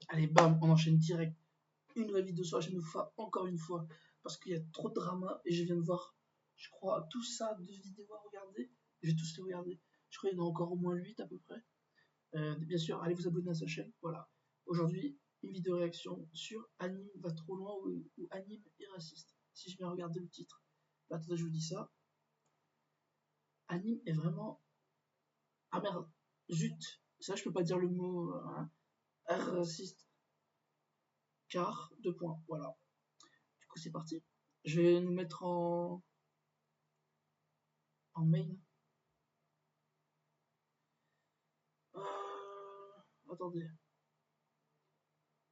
Allez, bam, on enchaîne direct. Une nouvelle vidéo sur la chaîne Oufa, encore une fois, parce qu'il y a trop de drama et je viens de voir, je crois, tout ça de vidéos à regarder. Je vais tous les regarder. Je crois qu'il y en a encore au moins 8 à peu près. Bien sûr, allez vous abonner à sa chaîne. Voilà. Aujourd'hui, une vidéo réaction sur Anime va trop loin ou Anime est raciste. Si je viens regarder le titre. Bah, attendez, je vous dis ça. Anime est vraiment. Ah merde, zut. Ça, je peux pas dire le mot raciste. Car, 2 points. Voilà. Du coup, c'est parti. Je vais nous mettre en main. Attendez.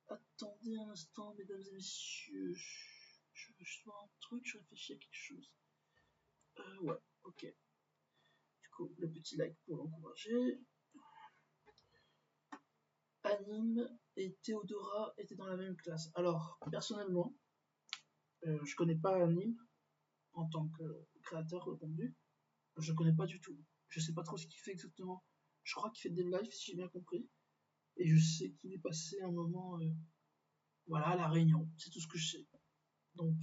Attendez un instant, mesdames et messieurs. Je vois un truc, je réfléchis à quelque chose. Ouais, ok. Du coup, le petit like pour l'encourager. Anime et Théodora étaient dans la même classe. Alors, personnellement, je connais pas Anime en tant que créateur de contenu. Je connais pas du tout. Je sais pas trop ce qu'il fait exactement. Je crois qu'il fait des lives, si j'ai bien compris. Et je sais qu'il est passé un moment, voilà, à La Réunion. C'est tout ce que je sais. Donc,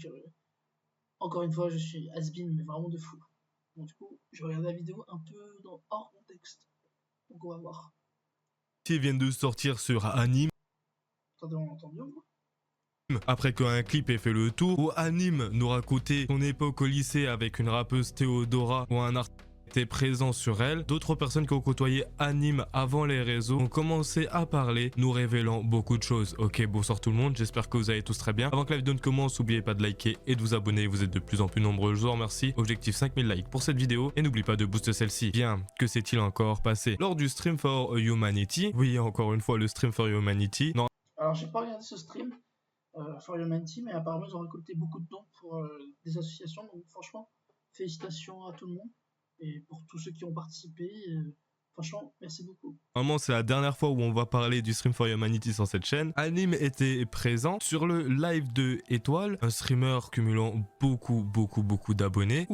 encore une fois, je suis has-been, mais vraiment de fou. Donc, du coup, je regarde la vidéo un peu hors contexte. Donc, on va voir. Qui viennent de sortir sur Anime. Attendez, on entend bien, moi? Après qu'un clip ait fait le tour, où Anime nous racontait son époque au lycée avec une rappeuse Théodora, où un artiste était présent sur elle, d'autres personnes qui ont côtoyé Anime avant les réseaux ont commencé à parler, nous révélant beaucoup de choses. Ok, bonsoir tout le monde, j'espère que vous allez tous très bien. Avant que la vidéo ne commence, n'oubliez pas de liker et de vous abonner, vous êtes de plus en plus nombreux, je vous remercie. Objectif 5000 likes pour cette vidéo, et n'oublie pas de booster celle-ci. Bien, que s'est-il encore passé lors du Stream for Humanity? Oui, encore une fois, le Stream for Humanity. Non. Alors, j'ai pas regardé ce stream. For Humanity, mais apparemment ils ont récolté beaucoup de dons pour des associations, donc franchement, félicitations à tout le monde et pour tous ceux qui ont participé, franchement, merci beaucoup. Normalement, c'est la dernière fois où on va parler du Stream for Humanity sur cette chaîne. Anime était présent sur le live de Étoile, un streamer cumulant beaucoup d'abonnés.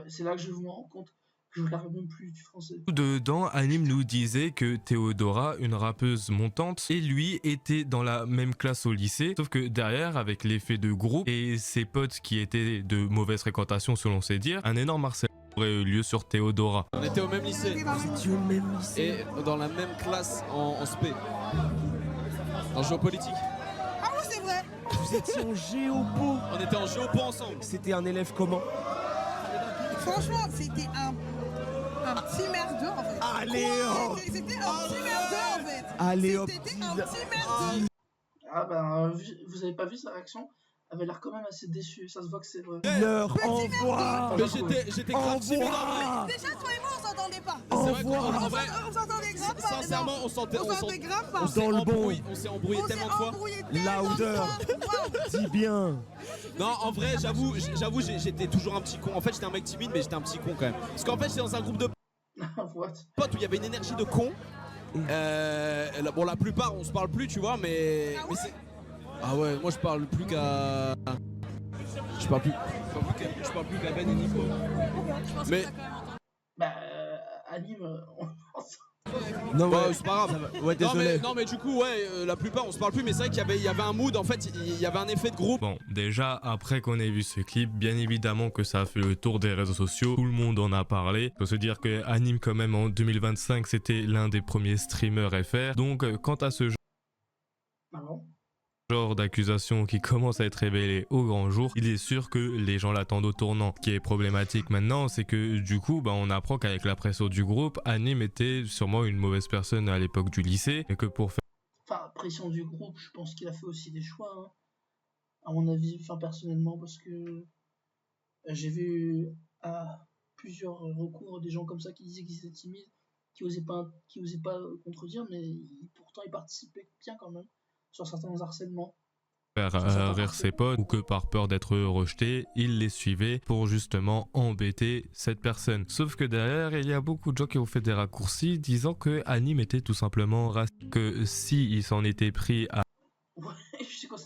C'est là que je me rends compte que je regarde même plus du français. Dedans, Anime nous disait que Théodora, une rappeuse montante, et lui étaient dans la même classe au lycée, sauf que derrière, avec l'effet de groupe et ses potes qui étaient de mauvaise fréquentation selon ses dires, un énorme harcèlement aurait eu lieu sur Théodora. On était au même lycée. Vous étiez au même lycée. Et dans la même classe en spé. En géopolitique. Ah oui, c'est vrai. Vous étiez en géopo. On était en géopo ensemble. C'était un élève comment? Franchement, c'était un petit merdeux en fait. Allez, oh. C'était un petit merdeux en fait. Allez, hop. C'était un petit merdeux. Ah ben, vous avez pas vu sa réaction? Elle avait l'air quand même assez déçue, ça se voit que c'est vrai. Leur envoie. Mais j'étais grave timide. Déjà, toi et moi, on s'entendait pas. C'est vrai qu'en vrai, On s'entendait grave pas. sincèrement, on s'entendait grave pas. Dans le bon. On s'est embrouillé tellement de fois. Louder. Dis bien. Non, en vrai, j'avoue, j'étais toujours un petit con. En fait, j'étais un mec timide, mais j'étais un petit con quand même. Parce qu'en fait, j'étais dans un groupe de What? potes où il y avait une énergie de con. Bon, la plupart, on se parle plus, tu vois, mais c'est... Ah ouais, moi je parle plus qu'à... Je parle plus qu'à Ben et Nico. Mais... Bah, Anime, Non, Bah, ouais, c'est pas grave. Ouais, désolé. Non mais du coup ouais, la plupart on se parle plus, mais c'est vrai qu'il y avait un mood, en fait il y avait un effet de groupe. Bon, déjà, après qu'on ait vu ce clip, bien évidemment que ça a fait le tour des réseaux sociaux, tout le monde en a parlé. Faut se dire que Anime quand même en 2025, c'était l'un des premiers streamers FR. Donc, quant à ce genre d'accusation qui commence à être révélée au grand jour, il est sûr que les gens l'attendent au tournant. Ce qui est problématique maintenant, c'est que du coup, on apprend qu'avec la pression du groupe, Anime était sûrement une mauvaise personne à l'époque du lycée, et que pour faire... Enfin, pression du groupe, je pense qu'il a fait aussi des choix, hein, à mon avis, enfin personnellement, parce que j'ai vu à plusieurs recours des gens comme ça qui disaient qu'ils étaient timides, qui osaient pas contredire, mais pourtant ils participaient bien quand même sur certains harcèlements. rire ses potes, ou que par peur d'être rejeté, il les suivait pour justement embêter cette personne. Sauf que derrière, il y a beaucoup de gens qui ont fait des raccourcis disant que Anime était tout simplement raciste, que si il s'en était pris à... Ouais, je sais quoi,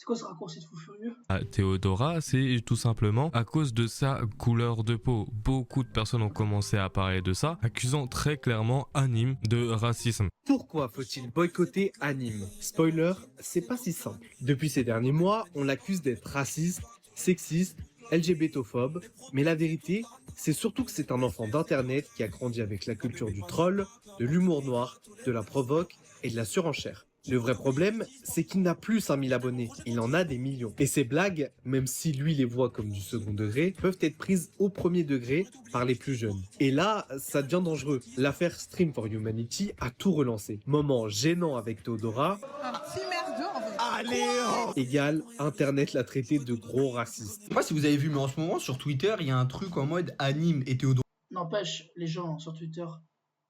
C'est quoi ce raccourci de fou furieux? à Théodora, c'est tout simplement à cause de sa couleur de peau. Beaucoup de personnes ont commencé à parler de ça, accusant très clairement Anime de racisme. Pourquoi faut-il boycotter Anime? Spoiler, c'est pas si simple. Depuis ces derniers mois, on l'accuse d'être raciste, sexiste, LGBTophobe, mais la vérité, c'est surtout que c'est un enfant d'internet qui a grandi avec la culture du troll, de l'humour noir, de la provoque et de la surenchère. Le vrai problème, c'est qu'il n'a plus 5000 abonnés, il en a des millions. Et ces blagues, même si lui les voit comme du second degré, peuvent être prises au premier degré par les plus jeunes. Et là, ça devient dangereux. L'affaire Stream for Humanity a tout relancé. Moment gênant avec Théodora, Un petit merdeux en fait. allez, égale Internet l'a traité de gros raciste. Je sais pas si vous avez vu, mais en ce moment sur Twitter, il y a un truc en mode Anime et Théodora. N'empêche, les gens sur Twitter,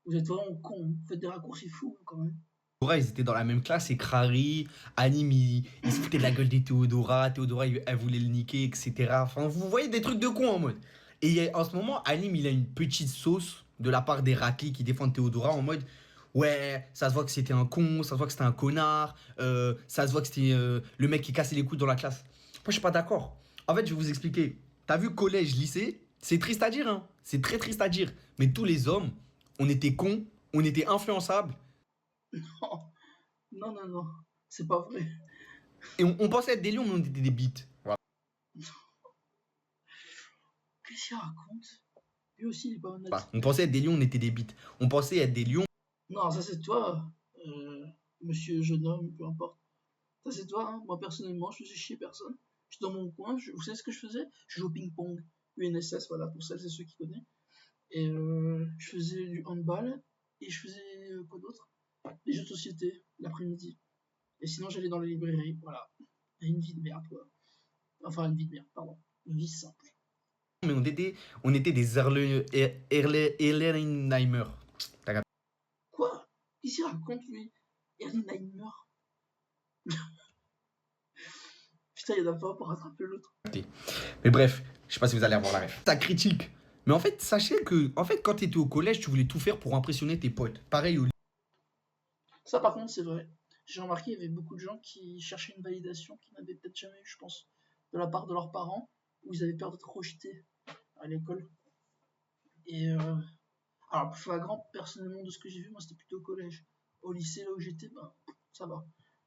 vous êtes vraiment cons, vous faites des raccourcis fous quand même. Ils étaient dans la même classe et Crary, Anime, il se foutait de la gueule des Théodora, Théodora, elle voulait le niquer, etc. Enfin, vous voyez des trucs de cons en mode. Et en ce moment, Anime, il a une petite sauce de la part des raclis qui défendent Théodora en mode ouais, ça se voit que c'était un con, ça se voit que c'était un connard, ça se voit que c'était le mec qui cassait les couilles dans la classe. Moi, je suis pas d'accord. En fait, je vais vous expliquer. T'as vu collège, lycée, c'est triste à dire, hein. C'est très triste à dire. Mais tous les hommes, on était cons, on était influençables. Non, non, non, c'est pas vrai. Et on pensait être des lions, mais on était des bites. Voilà. Qu'est-ce qu'il raconte? Lui aussi, il est pas honnête. Voilà. On pensait être des lions, on était des bites. On pensait être des lions. Non, ça c'est toi, monsieur jeune homme, peu importe. Ça c'est toi, hein. Moi personnellement, je faisais chier personne. J'étais dans mon coin, vous savez ce que je faisais? Je jouais au ping-pong, UNSS, voilà, pour celles et ceux qui connaissent. Et je faisais du handball, et je faisais quoi d'autre? Les jeux de société, l'après-midi. Et sinon, j'allais dans les librairies, voilà. Et une vie de merde, quoi. Enfin, une vie de merde, pardon. Une vie simple. Mais on était des Erlenheimer. Quoi? Qu'est-ce qu'il raconte, lui? Erlenheimer. Putain, il y en a pas pour rattraper l'autre. Mais bref, je sais pas si vous allez avoir la ref. Ta critique. Mais en fait, sachez que quand t'étais au collège, tu voulais tout faire pour impressionner tes potes. Pareil au Ça, par contre, c'est vrai. J'ai remarqué, il y avait beaucoup de gens qui cherchaient une validation qu'ils n'avaient peut-être jamais eu, je pense, de la part de leurs parents, où ils avaient peur d'être rejetés à l'école. Et alors, plus flagrant, personnellement, de ce que j'ai vu, moi, c'était plutôt au collège. Au lycée, là où j'étais, ben, ça va.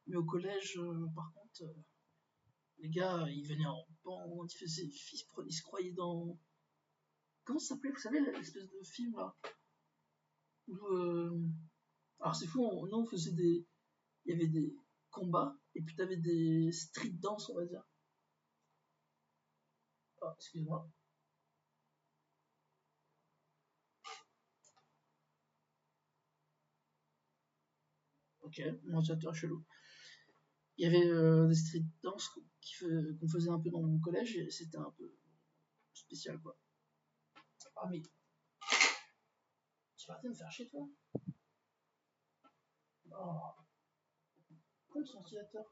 Mais au collège, par contre, les gars, ils venaient en bande, ils se croyaient dans... Comment ça s'appelait? Vous savez, l'espèce de film, là où, alors, c'est fou, nous, on faisait des... Il y avait des combats, et puis t'avais des street dance, on va dire. Ah, excuse-moi. Ok, mon ordinateur est chelou. Il y avait des street dance qu'on faisait un peu dans mon collège, et c'était un peu spécial, quoi. Ah, mais... Tu vas arrêter de me faire chier, toi? Oh. Comme son ordinateur.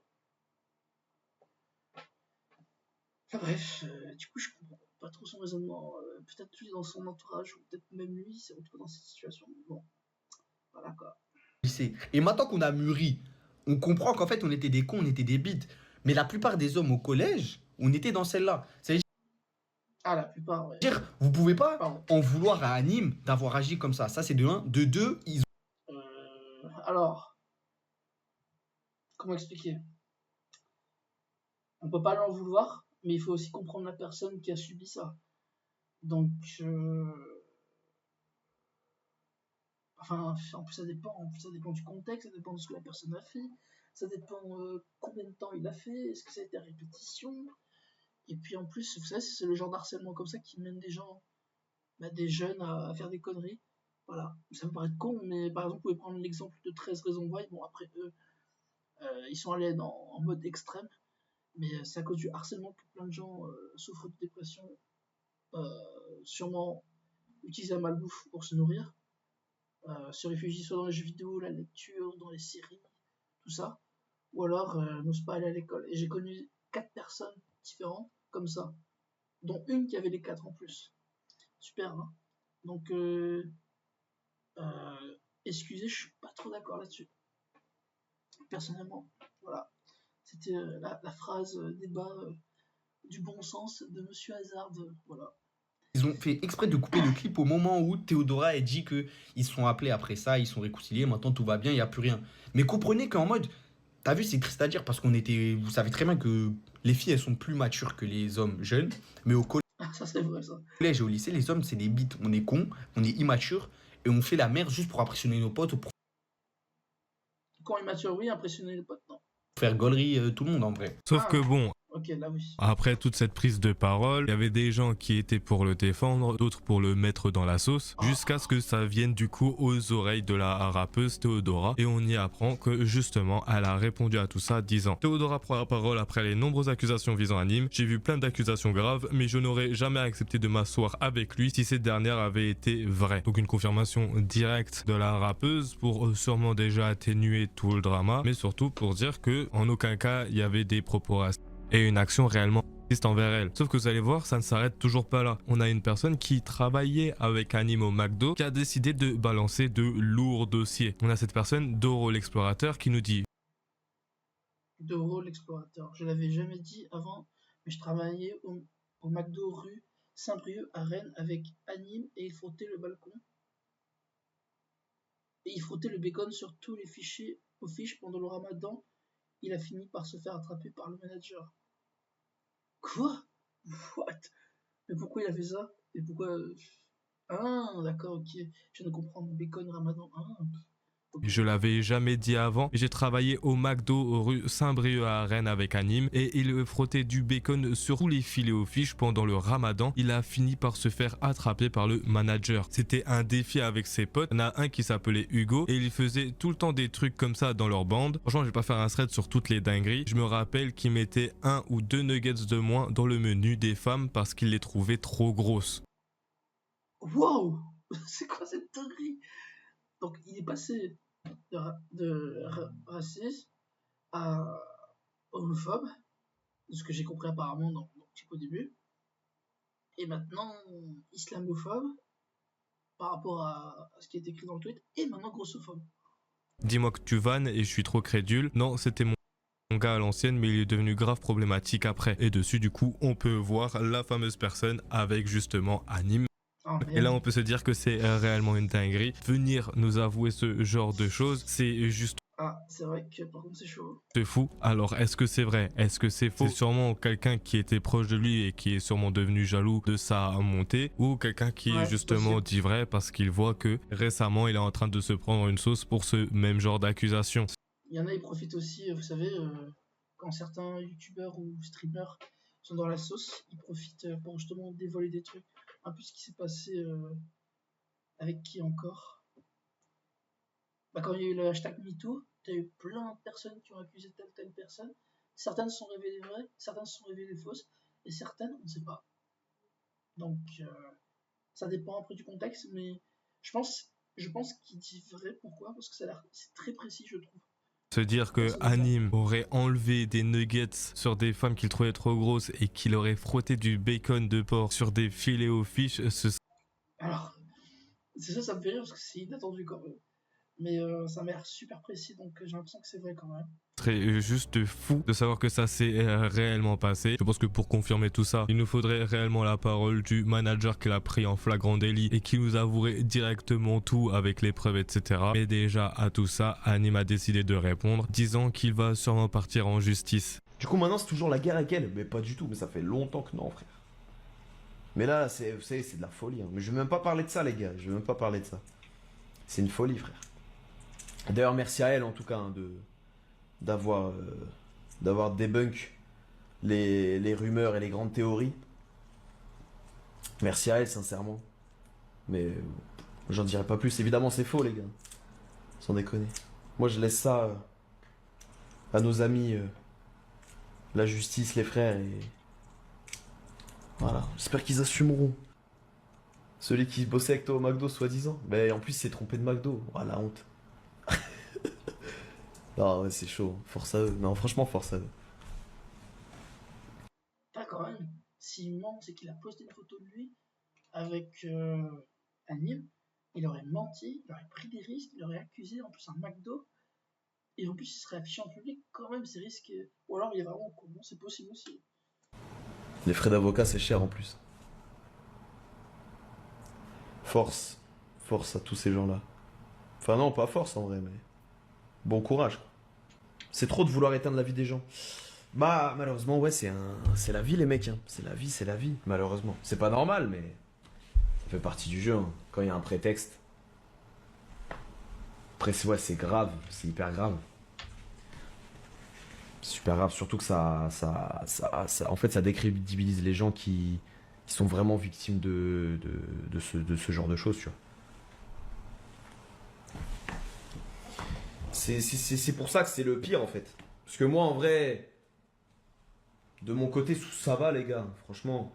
Enfin bref, du coup, je comprends pas trop son raisonnement. Peut-être lui dans son entourage, ou peut-être même lui s'est retrouvé dans cette situation. Mais bon, voilà quoi. lycée. Et maintenant qu'on a mûri, on comprend qu'en fait, on était des cons, on était des bites. Mais la plupart des hommes au collège, on était dans celle-là. Ah, la plupart, ouais. C'est-à-dire, vous pouvez pas Pardon. en vouloir à Anime d'avoir agi comme ça. Ça, c'est de 1. De 2, ils ont... Alors, comment expliquer? On peut pas l'en vouloir, mais il faut aussi comprendre la personne qui a subi ça. Donc, enfin, en plus ça dépend du contexte, ça dépend de ce que la personne a fait, ça dépend combien de temps il a fait, est-ce que ça a été à répétition. Et puis en plus, vous savez, c'est le genre d'harcèlement comme ça qui mène des gens, des jeunes à faire des conneries. Voilà, ça me paraît con, mais par exemple, vous pouvez prendre l'exemple de 13 raisons why. Bon, après eux, ils sont allés en mode extrême, mais c'est à cause du harcèlement que plein de gens souffrent de dépression, sûrement utilisent la malbouffe pour se nourrir, se réfugient soit dans les jeux vidéo, la lecture, dans les séries, tout ça, ou alors n'osent pas aller à l'école. Et j'ai connu 4 personnes différentes comme ça, dont une qui avait les 4 en plus. Super, hein. Donc, excusez, je suis pas trop d'accord là-dessus. Personnellement, voilà. C'était la phrase débat du bon sens de Monsieur Hazard. Voilà. Ils ont fait exprès de couper le clip au moment où Théodora a dit que ils sont appelés après ça, ils sont réconciliés, maintenant tout va bien, il n'y a plus rien. Mais comprenez qu'en mode, t'as vu, c'est triste à dire parce qu'on était, vous savez très bien que les filles elles sont plus matures que les hommes jeunes, mais au Ah, ça c'est vrai ça. collège et au lycée, les hommes c'est des bites, on est cons, on est immatures et on fait la merde juste pour impressionner nos potes ou pour Quand immature, oui, impressionner les potes, non. faire gaulerie tout le monde en vrai. Sauf Ah. que bon, Ok, là oui. après toute cette prise de parole, il y avait des gens qui étaient pour le défendre, d'autres pour le mettre dans la sauce, jusqu'à ce que ça vienne du coup aux oreilles de la rappeuse Théodora, et on y apprend que justement elle a répondu à tout ça disant: Théodora prend la parole après les nombreuses accusations visant Hanim, j'ai vu plein d'accusations graves, mais je n'aurais jamais accepté de m'asseoir avec lui si ces dernières avaient été vraies. Donc une confirmation directe de la rappeuse pour sûrement déjà atténuer tout le drama, mais surtout pour dire que en aucun cas il y avait des propos racistes et une action réellement raciste envers elle. Sauf que vous allez voir, ça ne s'arrête toujours pas là. On a une personne qui travaillait avec Hanim au McDo qui a décidé de balancer de lourds dossiers. On a cette personne, Doro l'explorateur, qui nous dit: Doro l'explorateur. Je l'avais jamais dit avant, mais je travaillais au McDo rue Saint-Brieuc à Rennes avec Hanim et il frottait le balcon. Et il frottait le bacon sur tous les fichiers aux fiches pendant le ramadan. Il a fini par se faire attraper par le manager. Quoi? What? Mais pourquoi il a fait ça? Et pourquoi... Ah, d'accord, ok. Je viens de comprendre. Bacon, ramadan. Ah, ok. Je l'avais jamais dit avant, j'ai travaillé au McDo rue Saint-Brieuc à Rennes avec Hanim et il frottait du bacon sur tous les filets aux fiches pendant le ramadan. Il a fini par se faire attraper par le manager. C'était un défi avec ses potes. Il y en a un qui s'appelait Hugo et il faisait tout le temps des trucs comme ça dans leur bande. Franchement, je vais pas faire un thread sur toutes les dingueries. Je me rappelle qu'il mettait 1 ou 2 nuggets de moins dans le menu des femmes parce qu'il les trouvait trop grosses. Waouh! C'est quoi cette dinguerie? Donc, il est passé de raciste à homophobe, de ce que j'ai compris apparemment dans le clip au début, et maintenant islamophobe par rapport à ce qui est écrit dans le tweet, et maintenant grossophobe. Dis-moi que tu vannes et je suis trop crédule. Non, c'était mon gars à l'ancienne, mais il est devenu grave problématique après. Et dessus, du coup, on peut voir la fameuse personne avec justement Hanim. Ah, Et là, on peut se dire que c'est réellement une dinguerie. Venir nous avouer ce genre de choses, c'est juste c'est vrai que par contre c'est chaud. fou. Alors, est-ce que c'est vrai? Est-ce que c'est faux? C'est sûrement quelqu'un qui était proche de lui et qui est sûrement devenu jaloux de sa montée, ou quelqu'un qui Ouais, justement possible. dit vrai parce qu'il voit que récemment, il est en train de se prendre une sauce pour ce même genre d'accusation. Il y en a, ils profitent aussi, vous savez, quand certains youtubeurs ou streamers sont dans la sauce, ils profitent pour justement dévoiler des trucs. Un peu ce qui s'est passé avec qui encore? Bah, quand il y a eu le hashtag MeToo, il y a eu plein de personnes qui ont accusé telle personne. Certaines se sont révélées vraies, certaines se sont révélées fausses, et certaines, on ne sait pas. Donc, ça dépend après du contexte, mais je pense qu'il dit vrai. Pourquoi? Parce que c'est très précis, je trouve. Se dire que Hanim aurait enlevé des nuggets sur des femmes qu'il trouvait trop grosses et qu'il aurait frotté du bacon de porc sur des filets aux fiches, ce Alors, c'est ça me fait rire parce que c'est inattendu quand même. Mais ça m'a l'air super précis, donc j'ai l'impression que c'est vrai quand même. serait juste fou de savoir que ça s'est réellement passé. Je pense que pour confirmer tout ça, il nous faudrait réellement la parole du manager qui l'a pris en flagrant délit et qui nous avouerait directement tout avec les preuves, etc. Mais déjà à tout ça, Hanim a décidé de répondre, disant qu'il va sûrement partir en justice. Du coup, maintenant, c'est toujours la guerre avec elle. Mais pas du tout, mais ça fait longtemps que non, frère. Mais là, vous savez, c'est de la folie. Hein. Mais je vais même pas parler de ça, les gars. Je vais même pas parler de ça. C'est une folie, frère. D'ailleurs, merci à elle, en tout cas, hein, d'avoir débunk les rumeurs et les grandes théories. Merci à elle, sincèrement. Mais j'en dirai pas plus. Évidemment, c'est faux, les gars. Sans déconner. Moi, je laisse ça à nos amis, la justice, les frères, et... Voilà. J'espère qu'ils assumeront. Celui qui bossait avec toi au McDo, soi-disant. Mais en plus, il s'est trompé de McDo. Ah, la honte. Ah ouais, c'est chaud. Force à eux. Non, franchement, force à eux. Pas quand même. S'il ment, c'est qu'il a posté une photo de lui avec Hanim. Il aurait menti, il aurait pris des risques, il aurait accusé en plus un McDo. Et en plus, il serait affiché en public, quand même, c'est risqué. Ou alors, il est vraiment con. C'est possible aussi. Les frais d'avocat, c'est cher en plus. Force. Force à tous ces gens-là. Enfin, non, pas force en vrai, mais. Bon courage. C'est trop de vouloir éteindre la vie des gens. Bah, malheureusement, ouais, c'est la vie, les mecs. Hein. C'est la vie, c'est la vie, malheureusement. C'est pas normal, mais. Ça fait partie du jeu, hein. Quand il y a un prétexte. Après, ouais, c'est grave. C'est hyper grave. C'est super grave, surtout que en fait, ça décrédibilise les gens qui sont vraiment victimes de ce genre de choses, tu vois. C'est pour ça que c'est le pire, en fait. Parce que moi, en vrai, de mon côté, ça va, les gars, franchement.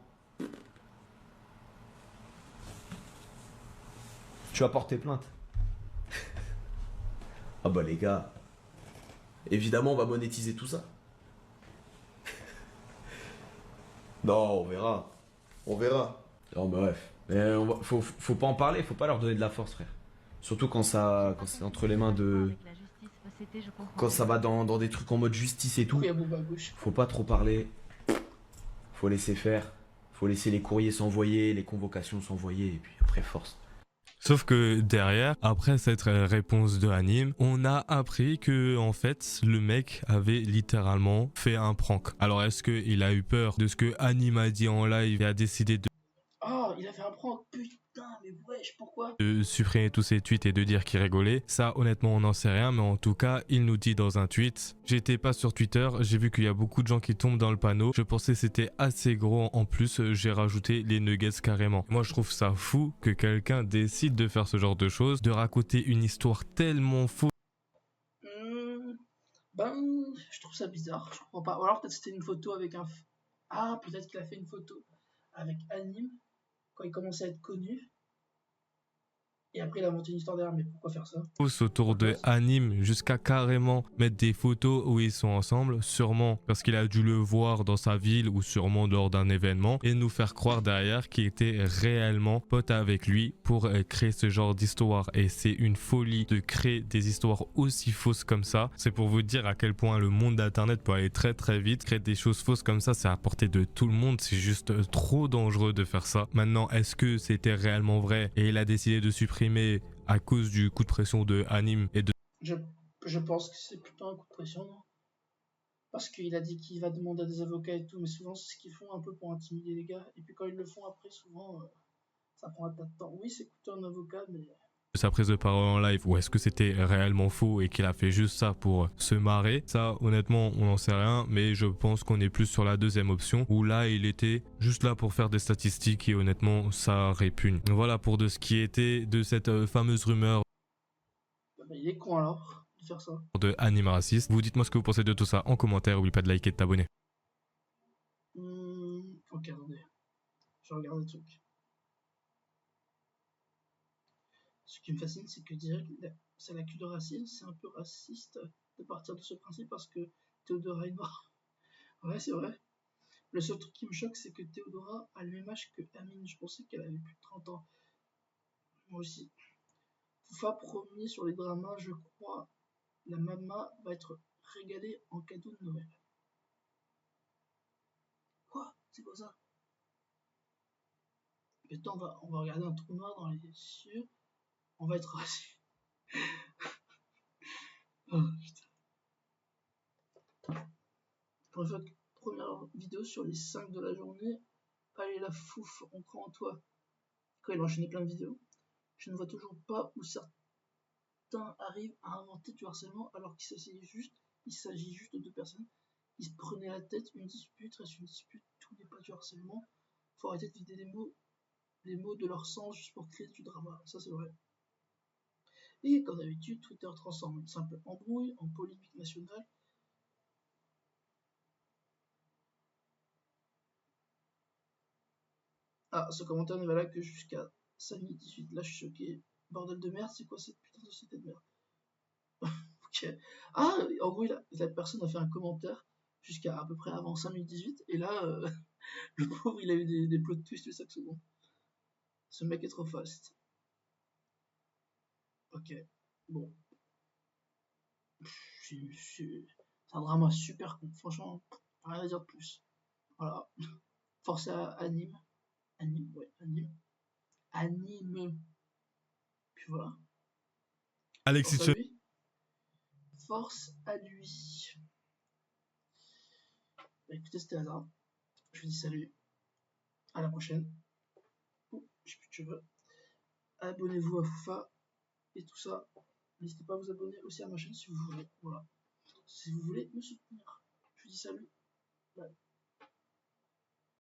Tu vas porter plainte. Ah bah, les gars, évidemment, on va monétiser tout ça. Non, on verra. On verra. Non, mais bref. Mais faut pas en parler, faut pas leur donner de la force, frère. Surtout quand c'est entre les mains de. Quand ça va dans des trucs en mode justice et tout. Il y a Booba à gauche. Faut pas trop parler. Faut laisser faire. Faut laisser les courriers s'envoyer, les convocations s'envoyer, et puis après, force. Sauf que derrière, après cette réponse de Hanim, on a appris que en fait le mec avait littéralement fait un prank. Alors est-ce qu'il a eu peur de ce que Hanim a dit en live et a décidé Ah, il a fait un prank. Putain, mais wesh, pourquoi? de supprimer tous ses tweets et de dire qu'il rigolait? Ça honnêtement on n'en sait rien, mais en tout cas il nous dit dans un tweet: j'étais pas sur Twitter, j'ai vu qu'il y a beaucoup de gens qui tombent dans le panneau, je pensais que c'était assez gros, en plus j'ai rajouté les nuggets carrément. Moi je trouve ça fou que quelqu'un décide de faire ce genre de choses, de raconter une histoire tellement fausse. Ben, je trouve ça bizarre, je comprends pas. Ou alors peut-être c'était une photo avec un... Ah, peut-être qu'il a fait une photo avec Hanim quand il commençait à être connu. Et après il a inventé une histoire derrière, mais pourquoi faire ça? Autour de Hanim, jusqu'à carrément mettre des photos où ils sont ensemble, sûrement parce qu'il a dû le voir dans sa ville ou sûrement lors d'un événement, et nous faire croire derrière qu'il était réellement pote avec lui pour créer ce genre d'histoire. Et c'est une folie de créer des histoires aussi fausses comme ça. C'est pour vous dire à quel point le monde d'internet peut aller très très vite. Créer des choses fausses comme ça, c'est à portée de tout le monde, c'est juste trop dangereux de faire ça. Maintenant, est-ce que c'était réellement vrai et il a décidé de supprimer à cause du coup de pression de Hanim et de... Je pense que c'est plutôt un coup de pression, non? Parce qu'il a dit qu'il va demander à des avocats et tout, mais souvent c'est ce qu'ils font un peu pour intimider les gars. Et puis quand ils le font après, souvent, ça prend un tas de temps. Oui, c'est coûteux un avocat, mais... sa prise de parole en live, ou est-ce que c'était réellement faux et qu'il a fait juste ça pour se marrer? Ça, honnêtement, on n'en sait rien, mais je pense qu'on est plus sur la deuxième option, où là, il était juste là pour faire des statistiques et honnêtement, ça répugne. Voilà pour de ce qui était de cette fameuse rumeur Bah, il est con alors de faire ça. de Hanim raciste. Vous dites-moi ce que vous pensez de tout ça en commentaire, n'oublie pas de liker et de t'abonner. Ok, attendez. Je regarde le truc. Ce qui me fascine, c'est que direct, ça l'accuse de racisme. C'est un peu raciste de partir de ce principe parce que Théodora est noire. Ouais, c'est vrai. Le seul truc qui me choque, c'est que Théodora a le même âge que Amine. Je pensais qu'elle avait plus de 30 ans. Moi aussi. Foufa promis sur les dramas, je crois. La mama va être régalée en cadeau de Noël. Quoi? C'est quoi ça? Putain, on va regarder un trou noir dans les cieux. On va être rassis. Oh, putain. Première vidéo sur les 5 de la journée. Allez la fouf, on croit en toi. Quand il a enchaîné plein de vidéos. Je ne vois toujours pas où certains arrivent à inventer du harcèlement alors qu'il s'agit juste de deux personnes qui se prenaient la tête. Une dispute reste une dispute, tout n'est pas du harcèlement. Faut arrêter de vider les mots de leur sens juste pour créer du drama, ça c'est vrai. Et comme d'habitude, Twitter transforme une simple embrouille en polémique nationale. Ah, ce commentaire n'est valable que jusqu'à samedi 18. Là, je suis choqué. Bordel de merde, c'est quoi cette putain de société de merde? Ok. Ah, en gros, la personne a fait un commentaire jusqu'à peu près avant 5 minutes 18. Et là, le pauvre, il a eu des plot twists chaque seconde. Ce mec est trop fast. Ok. Bon. C'est un drama super con. Franchement, rien à dire de plus. Voilà. Force à Anime. Anime, ouais, Anime. Anime. Puis voilà. Alexis Force à lui. Force à lui. Bah, écoutez, c'était hasard. Je vous dis salut. À la prochaine. Ouh, j'ai plus de cheveux. Abonnez-vous à Foufa et tout ça. N'hésitez pas à vous abonner aussi à ma chaîne si vous voulez. Voilà. Si vous voulez me soutenir. Je vous dis salut. Bye.